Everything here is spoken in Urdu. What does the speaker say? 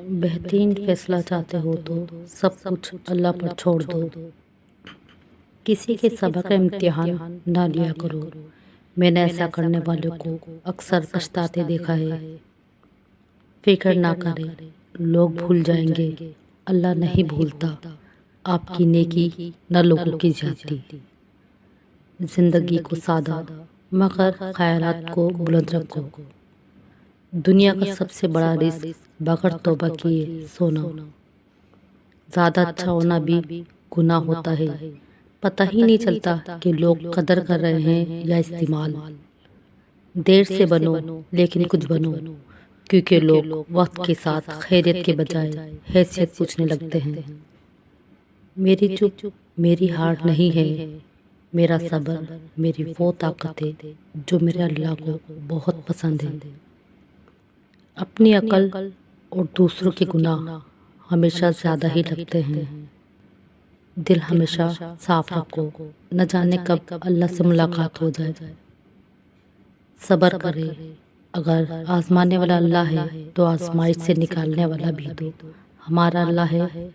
بہترین فیصلہ چاہتے ہو تو سب کچھ اللہ پر چھوڑ دو۔ کسی کے صبر کا امتحان نہ لیا کرو۔ میں نے ایسا کرنے والوں کو اکثر پچھتاتے دیکھا ہے۔ فکر نہ کرے، لوگ بھول جائیں گے، اللہ نہیں بھولتا آپ کی نیکی نہ لوگوں کی زیادتی۔ زندگی کو سادہ مگر خیالات کو بلند رکھو۔ دنیا کا سب سے بڑا رزق بغیر توبہ کیے سونا۔ زیادہ اچھا ہونا بھی گناہ ہوتا ہے۔ پتہ ہی نہیں چلتا کہ لوگ قدر کر رہے ہیں یا استعمال۔ دیر سے بنو لیکن کچھ بنو، کیونکہ لوگ وقت کے ساتھ خیریت کے بجائے حیثیت پوچھنے لگتے ہیں۔ میری چپ میری ہار نہیں ہے، میرا صبر میری وہ طاقت ہے جو میرے اللہ کو بہت پسند ہے۔ اپنی عقل اور دوسروں کے گناہ ہمیشہ زیادہ ہی لگتے ہیں۔ دل ہمیشہ صاف رکھو، نہ جانے کب اللہ سے ملاقات ہو جائے۔ صبر کرے، اگر آزمانے والا اللہ ہے تو آزمائش سے نکالنے والا بھی تو ہمارا اللہ ہے۔